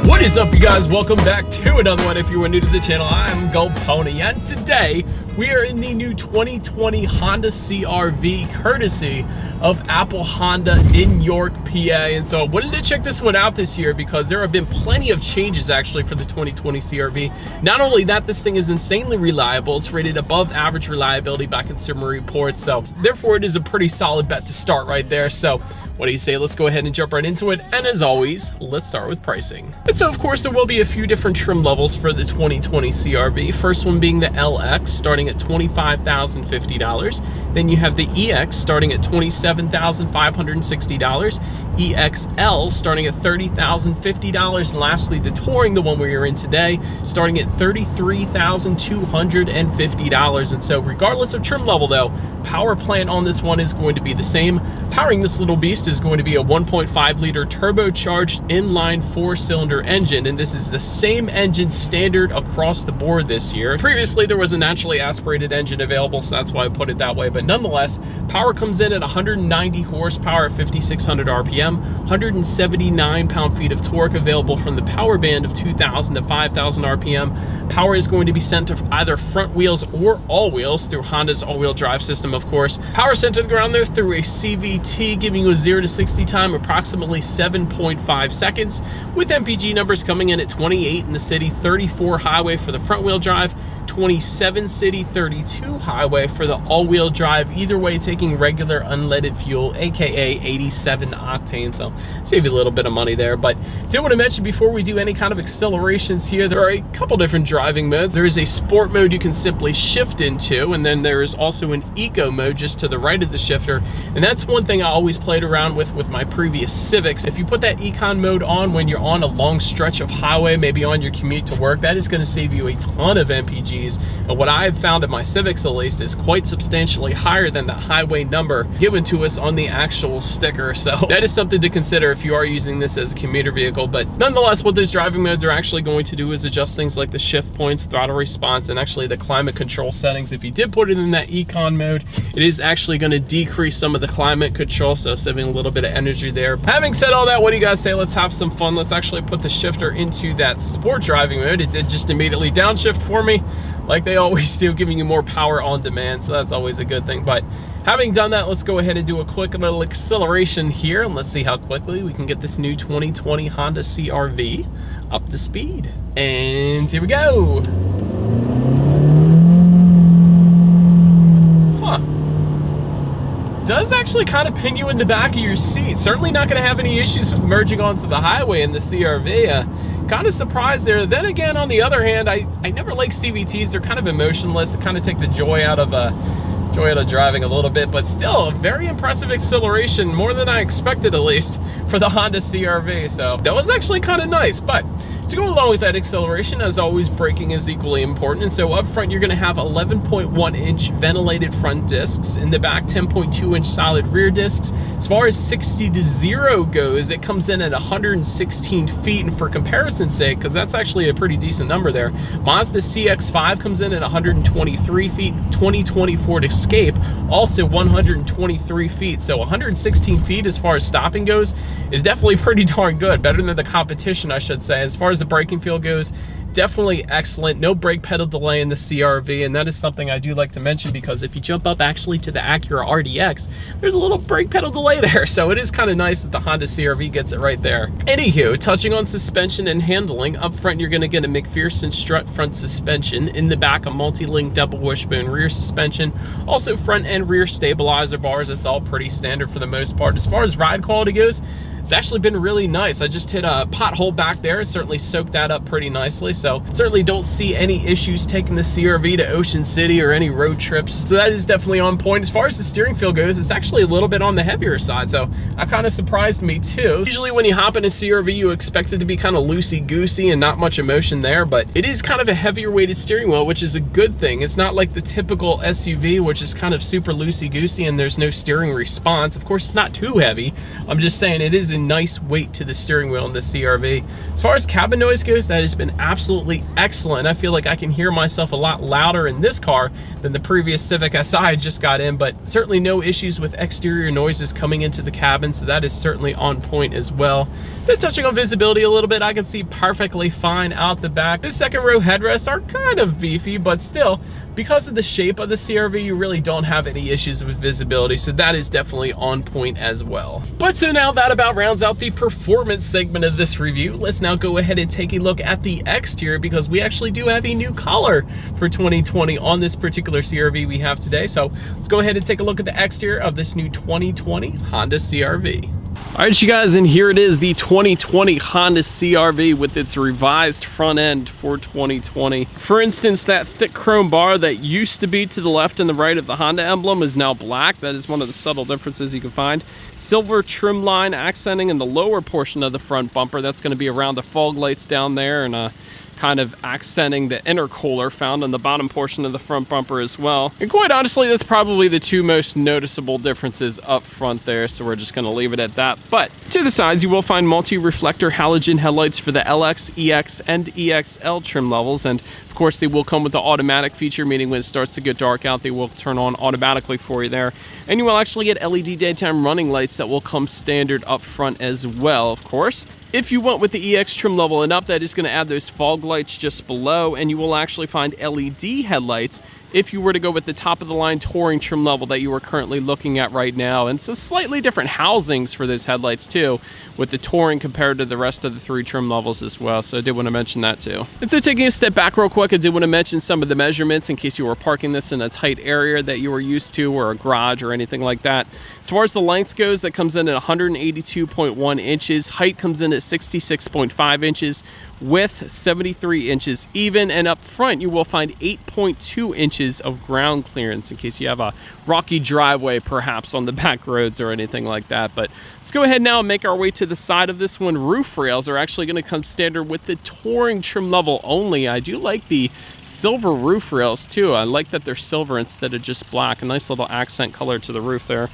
What is up, you guys? Welcome back to another one. If you are new to the channel, I'm Gold Pony, and today we are in the new 2020 Honda CR-V, courtesy of Apple Honda in York, PA. And so I wanted to check this one out this year because there have been plenty of changes actually for the 2020 CR-V. Not only that, this thing is insanely reliable. It's rated above average reliability by Consumer Reports, so therefore it is a pretty solid bet to start right there. So what do you say? Let's go ahead and jump right into it. And as always, let's start with pricing. And so of course there will be a few different trim levels for the 2020 CR-V. First one being the LX, starting at $25,050. Then you have the EX starting at $27,560. EXL starting at $30,050. And lastly, the Touring, the one we are in today, starting at $33,250. And so regardless of trim level though, power plant on this one is going to be the same. Powering this little beast is going to be a 1.5 liter turbocharged inline 4-cylinder engine, and this is the same engine standard across the board this year. Previously there was a naturally aspirated engine available, so that's why I put it that way, but nonetheless, power comes in at 190 horsepower at 5,600 RPM, 179 pound-feet of torque available from the power band of 2,000 to 5,000 RPM. Power is going to be sent to either front wheels or all wheels through Honda's all-wheel drive system, of course. Power sent to the ground there through a CVT, giving you a 0 to 60 time approximately 7.5 seconds, with MPG numbers coming in at 28 in the city, 34 highway for the front wheel drive, 27 city, 32 highway for the all-wheel drive, either way taking regular unleaded fuel, aka 87 octane, so save you a little bit of money there. But did want to mention before we do any kind of accelerations here, there are a couple different driving modes. There is a sport mode you can simply shift into, and then there is also an eco mode just to the right of the shifter, and that's one thing I always played around with my previous Civics. If you put that econ mode on when you're on a long stretch of highway, maybe on your commute to work, that is going to save you a ton of MPGs. And what I've found in my Civics at least is quite substantially higher than the highway number given to us on the actual sticker. So that is something to consider if you are using this as a commuter vehicle. But nonetheless, what those driving modes are actually going to do is adjust things like the shift points, throttle response, and actually the climate control settings. If you did put it in that econ mode, it is actually going to decrease some of the climate control, so saving a little bit of energy there. Having said all that, what do you guys say? Let's have some fun. Let's actually put the shifter into that sport driving mode. It did just immediately downshift for me, like they always do, giving you more power on demand, so that's always a good thing. But having done that, let's go ahead and do a quick little acceleration here, and let's see how quickly we can get this new 2020 Honda CR-V up to speed. And here we go. Does actually kind of pin you in the back of your seat. Certainly not going to have any issues with merging onto the highway in the CR-V. Kind of surprised there. Then again, on the other hand, I never like CVTs. They're kind of emotionless. They kind of take the joy out of driving a little bit, but still a very impressive acceleration, more than I expected at least for the Honda CR-V. So that was actually kind of nice. But to go along with that acceleration, as always, braking is equally important. And so up front, you're going to have 11.1-inch ventilated front discs. In the back, 10.2-inch solid rear discs. As far as 60 to 0 goes, it comes in at 116 feet. And for comparison's sake, because that's actually a pretty decent number there, Mazda CX-5 comes in at 123 feet. 2020 Ford Escape also 123 feet. So 116 feet as far as stopping goes is definitely pretty darn good. Better than the competition, I should say. As far as the braking feel goes, definitely excellent. No brake pedal delay in the CR-V, and that is something I do like to mention because if you jump up actually to the Acura RDX, there's a little brake pedal delay there, so it is kind of nice that the Honda CR-V gets it right there. Anywho, touching on suspension and handling, up front you're going to get a McPherson strut front suspension. In the back, a multi-link double wishbone rear suspension. Also front and rear stabilizer bars. It's all pretty standard for the most part. As far as ride quality goes, it's actually been really nice. I just hit a pothole back there. It certainly soaked that up pretty nicely. So certainly don't see any issues taking the CR-V to Ocean City or any road trips. So that is definitely on point. As far as the steering feel goes, it's actually a little bit on the heavier side. So that kind of surprised me too. Usually when you hop in a CR-V, you expect it to be kind of loosey-goosey and not much emotion there, but it is kind of a heavier weighted steering wheel, which is a good thing. It's not like the typical SUV, which is kind of super loosey-goosey and there's no steering response. Of course, it's not too heavy. I'm just saying it is nice weight to the steering wheel in the CR-V. As far as cabin noise goes, that has been absolutely excellent. I feel like I can hear myself a lot louder in this car than the previous Civic Si I just got in, but certainly no issues with exterior noises coming into the cabin, so that is certainly on point as well. Then touching on visibility a little bit, I can see perfectly fine out the back. The second row headrests are kind of beefy, but still, because of the shape of the CR-V, you really don't have any issues with visibility, so that is definitely on point as well. But so now that about rounds out the performance segment of this review. Let's now go ahead and take a look at the exterior, because we actually do have a new color for 2020 on this particular CR-V we have today. So let's go ahead and take a look at the exterior of this new 2020 Honda CR-V. All right, you guys, and here it is, the 2020 Honda CR-V with its revised front end for 2020. For instance, that thick chrome bar that used to be to the left and the right of the Honda emblem is now black. That is one of the subtle differences you can find. Silver trim line accenting in the lower portion of the front bumper. That's going to be around the fog lights down there, and kind of accenting the intercooler found on the bottom portion of the front bumper as well. And quite honestly, that's probably the two most noticeable differences up front there, so we're just gonna leave it at that. But to the sides, you will find multi-reflector halogen headlights for the LX, EX, and EXL trim levels, and of course they will come with the automatic feature, meaning when it starts to get dark out, they will turn on automatically for you there. And you will actually get LED daytime running lights that will come standard up front as well, of course. If you went with the EX trim level and up, that is going to add those fog lights just below, and you will actually find LED headlights if you were to go with the top of the line Touring trim level that you are currently looking at right now. And it's a slightly different housings for those headlights too, with the Touring compared to the rest of the three trim levels as well. So I did want to mention that too. And so taking a step back real quick, I did want to mention some of the measurements in case you were parking this in a tight area that you were used to, or a garage or anything like that. As far as the length goes, that comes in at 182.1 inches. Height comes in at 66.5 inches. Width 73 inches even, and up front you will find 8.2 inches of ground clearance in case you have a rocky driveway perhaps on the back roads or anything like that. But let's go ahead now and make our way to the side of this one. Roof rails are actually going to come standard with the Touring trim level only. I do like the silver roof rails too. I like that they're silver instead of just black. A nice little accent color to the roof there.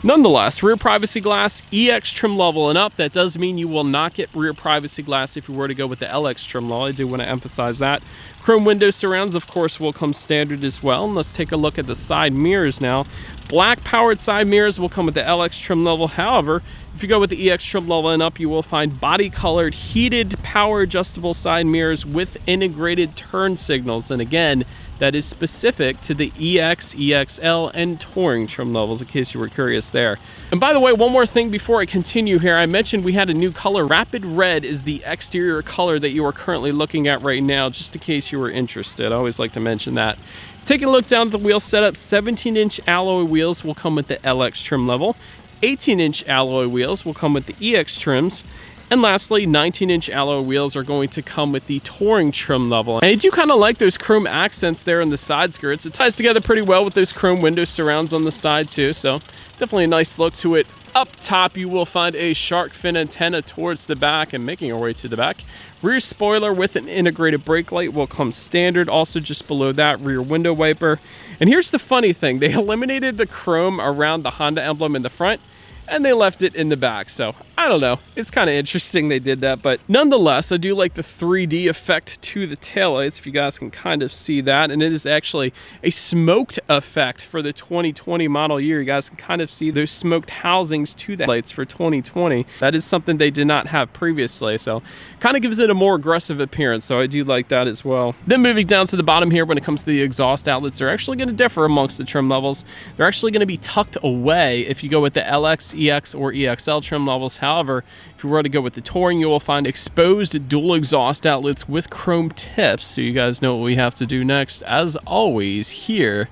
Nonetheless, rear privacy glass, EX trim level and up. That does mean you will not get rear privacy glass if you were to go with the LX trim level. I do want to emphasize that. Chrome window surrounds, of course, will come standard as well. And let's take a look at the side mirrors now. Black powered side mirrors will come with the LX trim level. However, if you go with the EX trim level and up, you will find body colored heated power adjustable side mirrors with integrated turn signals. And again, that is specific to the EX, EXL, and Touring trim levels, in case you were curious there. And by the way, one more thing before I continue here, I mentioned we had a new color. Rapid Red is the exterior color that you are currently looking at right now, just in case you were interested. I always like to mention that. Taking a look down at the wheel setup, 17-inch alloy wheels will come with the LX trim level. 18-inch alloy wheels will come with the EX trims. And lastly, 19-inch alloy wheels are going to come with the Touring trim level. And I do kind of like those chrome accents there in the side skirts. It ties together pretty well with those chrome window surrounds on the side too, so definitely a nice look to it. Up top, you will find a shark fin antenna towards the back, and making our way to the back. Rear spoiler with an integrated brake light will come standard. Also just below that, rear window wiper. And here's the funny thing. They eliminated the chrome around the Honda emblem in the front, and they left it in the back. So I don't know, it's kind of interesting they did that, but nonetheless, I do like the 3D effect to the taillights, if you guys can kind of see that. And it is actually a smoked effect for the 2020 model year. You guys can kind of see those smoked housings to the lights for 2020. That is something they did not have previously, so kind of gives it a more aggressive appearance, so I do like that as well. Then moving down to the bottom here, when it comes to the exhaust outlets, they're actually going to differ amongst the trim levels. They're actually going to be tucked away if you go with the LX, EX, or EXL trim levels. However, if you were to go with the Touring, you will find exposed dual exhaust outlets with chrome tips. So you guys know what we have to do next. As always, here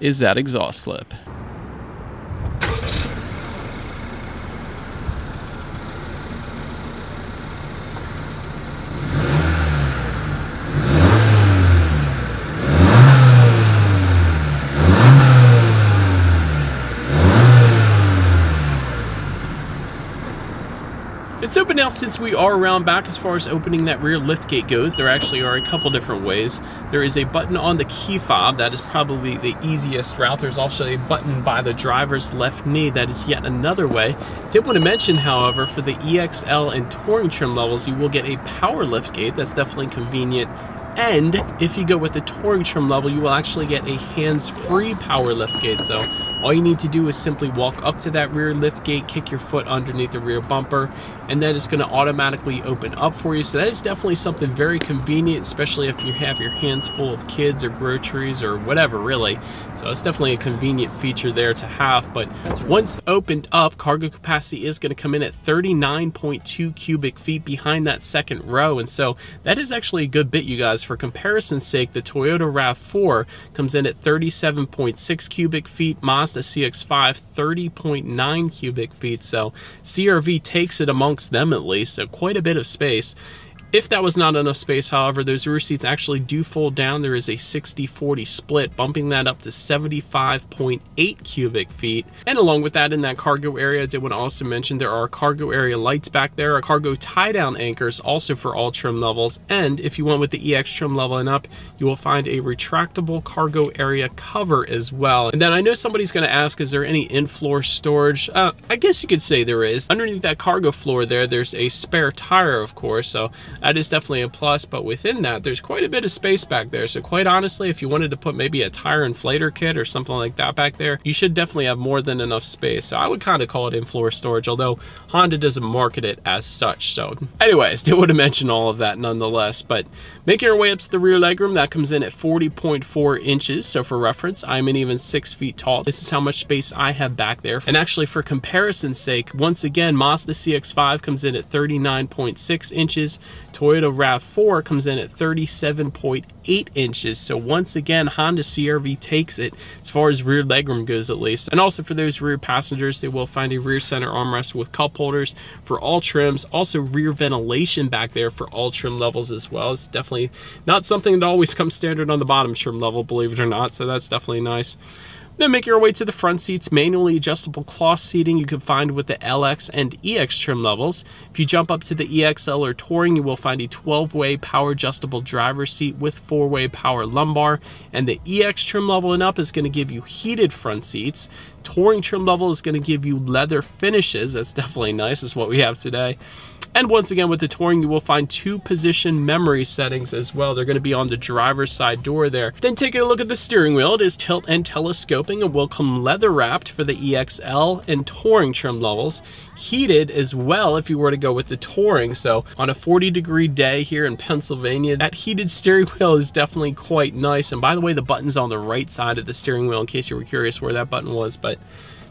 is that exhaust clip. It's open now since we are around back. As far as opening that rear liftgate goes, there actually are a couple different ways. There is a button on the key fob. That is probably the easiest route. There's also a button by the driver's left knee. That is yet another way. Did want to mention, however, for the EXL and Touring trim levels, you will get a power liftgate. That's definitely convenient. And if you go with the Touring trim level, you will actually get a hands-free power liftgate. So all you need to do is simply walk up to that rear liftgate, kick your foot underneath the rear bumper, and that is going to automatically open up for you. So that is definitely something very convenient, especially if you have your hands full of kids or groceries or whatever, really. So it's definitely a convenient feature there to have. But once opened up, cargo capacity is going to come in at 39.2 cubic feet behind that second row. And so that is actually a good bit, you guys. For comparison's sake, the Toyota RAV4 comes in at 37.6 cubic feet, Mazda CX-5 30.9 cubic feet. So CR-V takes it amongst them at least, so quite a bit of space. If that was not enough space, however, those rear seats actually do fold down. There is a 60-40 split, bumping that up to 75.8 cubic feet. And along with that, in that cargo area, I did want to also mention there are cargo area lights back there, a cargo tie-down anchors also for all trim levels. And if you went with the EX trim level and up, you will find a retractable cargo area cover as well. And then I know somebody's going to ask, is there any in-floor storage? I guess you could say there is. Underneath that cargo floor there's a spare tire, of course, so that is definitely a plus, but within that, there's quite a bit of space back there. So quite honestly, if you wanted to put maybe a tire inflator kit or something like that back there, you should definitely have more than enough space. So I would kind of call it in-floor storage, although Honda doesn't market it as such. So anyways, still would have mentioned all of that nonetheless. But making our way up to the rear legroom, that comes in at 40.4 inches. So for reference, I'm an even 6 feet tall. This is how much space I have back there. And actually, for comparison's sake, once again, Mazda CX-5 comes in at 39.6 inches. Toyota RAV4 comes in at 37.8 inches. So once again, Honda CR-V takes it as far as rear legroom goes, at least. And also for those rear passengers, they will find a rear center armrest with cup holders for all trims. Also rear ventilation back there for all trim levels as well. It's definitely not something that always comes standard on the bottom trim level, believe it or not. So that's definitely nice. Then make your way to the front seats. Manually adjustable cloth seating you can find with the LX and EX trim levels. If you jump up to the EXL or Touring, you will find a 12-way power adjustable driver's seat with 4-way power lumbar. And the EX trim level and up is going to give you heated front seats. Touring trim level is going to give you leather finishes. That's definitely nice. That's what we have today. And once again, with the Touring, you will find 2-position memory settings as well. They're going to be on the driver's side door there. Then taking a look at the steering wheel, it is tilt and telescoping and will come leather wrapped for the EXL and Touring trim levels. Heated as well if you were to go with the Touring. So on a 40-degree day here in Pennsylvania, that heated steering wheel is definitely quite nice. And by the way, the button's on the right side of the steering wheel in case you were curious where that button was. But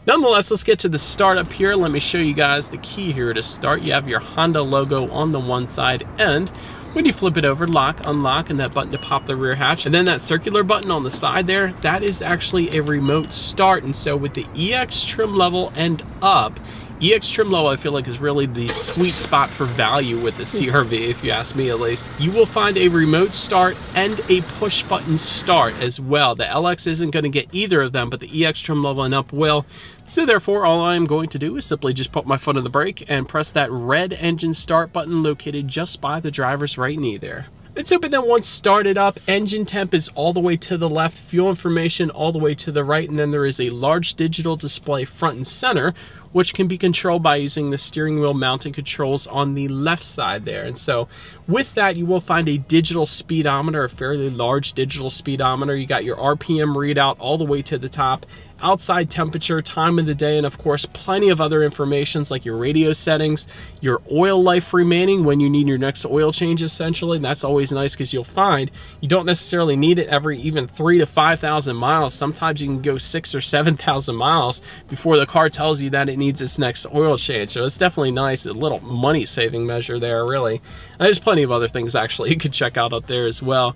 nonetheless, let's get to the start up here. Let me show you guys the key here to start. You have your Honda logo on the one side, and when you flip it over, lock, unlock, and that button to pop the rear hatch. And then that circular button on the side there, that is actually a remote start. And so with the EX trim level and up, EX trim level I feel like is really the sweet spot for value with the CR-V, if you ask me at least. You will find a remote start and a push button start as well. The LX isn't going to get either of them, but the EX trim level and up will. So therefore, all I'm going to do is simply just put my foot on the brake and press that red engine start button located just by the driver's right knee there. It's open. Then once started up, engine temp is all the way to the left, fuel information all the way to the right, and then there is a large digital display front and center, which can be controlled by using the steering wheel mounting controls on the left side there. And so with that, you will find a digital speedometer, a fairly large digital speedometer. You got your RPM readout all the way to the top, outside temperature, time of the day, and of course plenty of other informations like your radio settings, your oil life remaining when you need your next oil change essentially. And that's always nice because you'll find you don't necessarily need it every even 3,000 to 5,000 miles. Sometimes you can go 6,000 or 7,000 miles before the car tells you that it needs its next oil change. So it's definitely nice, a little money saving measure there really. And there's plenty of other things actually you could check out up there as well.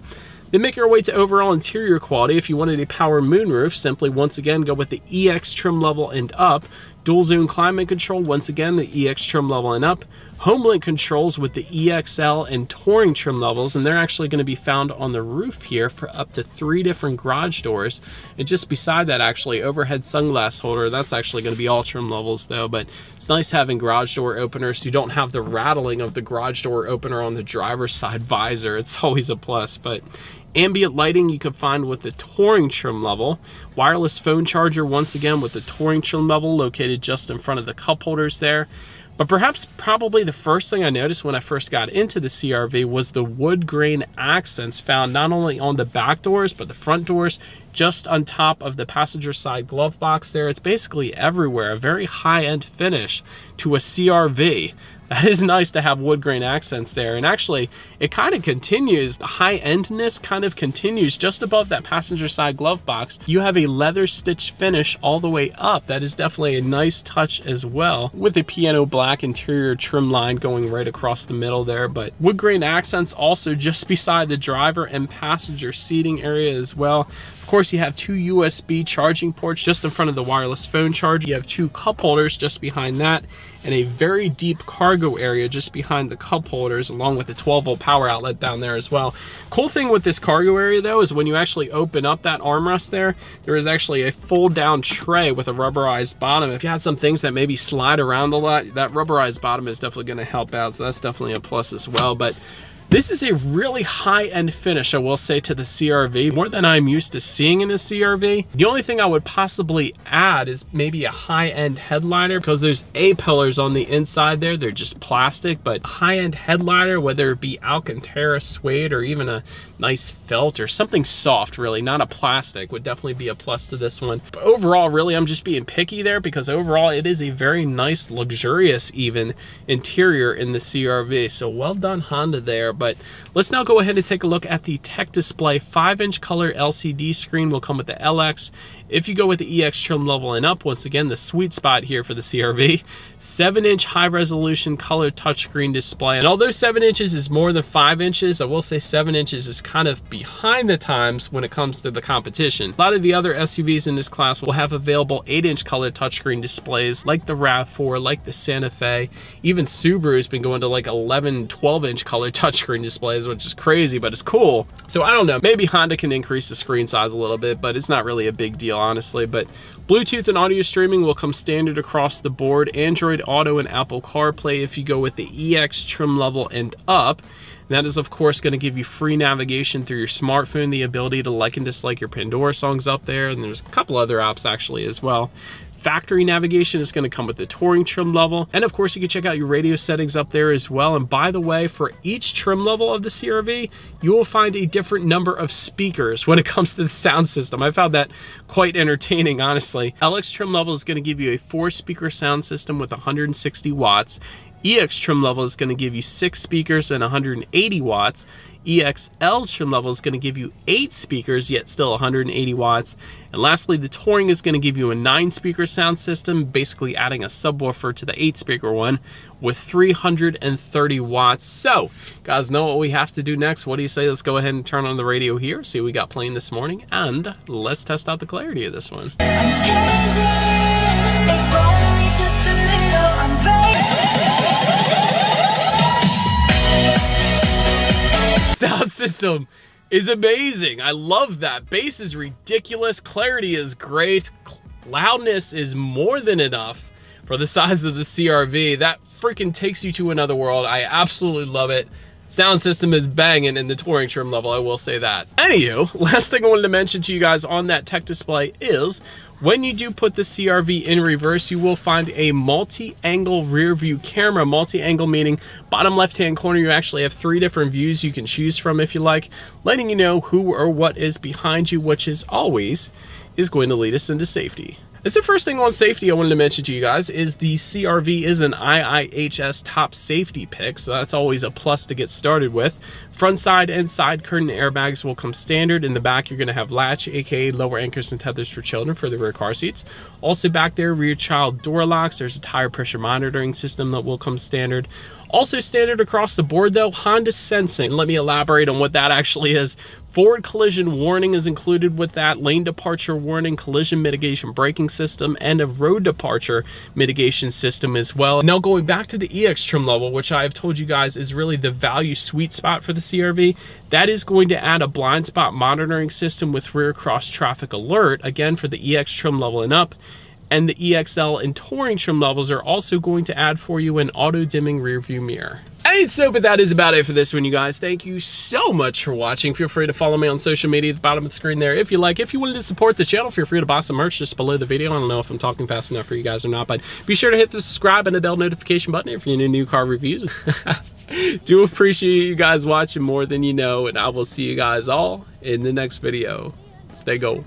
Then make your way to overall interior quality. If you wanted a power moonroof, simply once again go with the EX trim level and up. Dual zone climate control, once again the EX trim level and up. HomeLink controls with the EXL and Touring trim levels, and they're actually going to be found on the roof here for up to 3 different garage doors. And just beside that, actually, overhead sunglass holder. That's actually going to be all trim levels though, but it's nice having garage door openers. You don't have the rattling of the garage door opener on the driver's side visor. It's always a plus. But ambient lighting you can find with the Touring trim level. Wireless phone charger, once again with the Touring trim level, located just in front of the cup holders there. But perhaps probably the first thing I noticed when I first got into the CR-V was the wood grain accents found not only on the back doors, but the front doors, just on top of the passenger side glove box there. It's basically everywhere. A very high-end finish to a CR-V. That is nice to have wood grain accents there. And actually, it kind of continues, the high-endness kind of continues just above that passenger side glove box. You have a leather stitch finish all the way up. That is definitely a nice touch as well, with a piano black interior trim line going right across the middle there. But wood grain accents also just beside the driver and passenger seating area as well. Of course, you have 2 USB charging ports just in front of the wireless phone charger. You have 2 cup holders just behind that, and a very deep cargo area just behind the cup holders, along with a 12-volt power outlet down there as well. Cool thing with this cargo area though is when you actually open up that armrest there is actually a fold down tray with a rubberized bottom. If you had some things that maybe slide around a lot, that rubberized bottom is definitely going to help out, so that's definitely a plus as well. But this is a really high-end finish, I will say, to the CR-V, more than I'm used to seeing in a CR-V. The only thing I would possibly add is maybe a high-end headliner, because there's A-pillars on the inside there. They're just plastic, but high-end headliner, whether it be Alcantara suede or even a nice felt or something soft, really, not a plastic, would definitely be a plus to this one. But overall, really, I'm just being picky there, because overall, it is a very nice, luxurious even interior in the CR-V. So well done, Honda there. But let's now go ahead and take a look at the tech display. 5-inch color LCD screen will come with the LX. If you go with the EX trim level and up, once again, the sweet spot here for the CR-V, 7-inch high resolution color touchscreen display. And although 7 inches is more than 5 inches, I will say 7 inches is kind of behind the times when it comes to the competition. A lot of the other SUVs in this class will have available 8-inch color touchscreen displays, like the RAV4, like the Santa Fe. Even Subaru's been going to like 11, 12-inch color touchscreen displays, which is crazy, but it's cool. So I don't know, maybe Honda can increase the screen size a little bit, but it's not really a big deal, honestly. But Bluetooth and audio streaming will come standard across the board. Android Auto and Apple CarPlay if you go with the EX trim level and up. And that is, of course, going to give you free navigation through your smartphone, the ability to like and dislike your Pandora songs up there, and there's a couple other apps actually as well. Factory navigation is going to come with the Touring trim level, and of course you can check out your radio settings up there as well. And by the way, for each trim level of the CR-V, you will find a different number of speakers when it comes to the sound system. I found that quite entertaining, honestly. LX trim level is going to give you a 4-speaker sound system with 160 watts. EX trim level is going to give you 6 speakers and 180 watts. EXL trim level is going to give you 8 speakers, yet still 180 watts. And lastly, the Touring is going to give you a 9-speaker sound system, basically adding a subwoofer to the 8-speaker one with 330 watts. So, guys, know what we have to do next? What do you say? Let's go ahead and turn on the radio here, see what we got playing this morning, and let's test out the clarity of this one. Sound system is amazing. I love that. Bass is ridiculous. Clarity is great. Loudness is more than enough for the size of the CR-V. That freaking takes you to another world. I absolutely love it. Sound system is banging in the Touring trim level, I will say that. Anywho, last thing I wanted to mention to you guys on that tech display is when you do put the CR-V in reverse, you will find a multi-angle rear view camera. Multi-angle meaning bottom left-hand corner, you actually have 3 different views you can choose from if you like, letting you know who or what is behind you, which is always going to lead us into safety. It's the first thing on safety I wanted to mention to you guys is the CR-V is an IIHS top safety pick, so that's always a plus to get started with. Front side and side curtain airbags will come standard. In the back, you're going to have latch, aka lower anchors and tethers for children for the rear car seats. Also back there, rear child door locks. There's a tire pressure monitoring system that will come standard. Also standard across the board though, Honda Sensing. Let me elaborate on what that actually is. Forward collision warning is included with that, lane departure warning, collision mitigation braking system, and a road departure mitigation system as well. Now going back to the EX trim level, which I have told you guys is really the value sweet spot for the CR-V, that is going to add a blind spot monitoring system with rear cross traffic alert, again for the EX trim level and up. And the EXL and Touring trim levels are also going to add for you an auto dimming rear view mirror. But that is about it for this one, you guys. Thank you so much for watching. Feel free to follow me on social media at the bottom of the screen there if you like. If you wanted to support the channel, feel free to buy some merch just below the video. I don't know if I'm talking fast enough for you guys or not, but be sure to hit the subscribe and the bell notification button if you're into new car reviews. Do appreciate you guys watching more than you know, and I will see you guys all in the next video. Stay gold.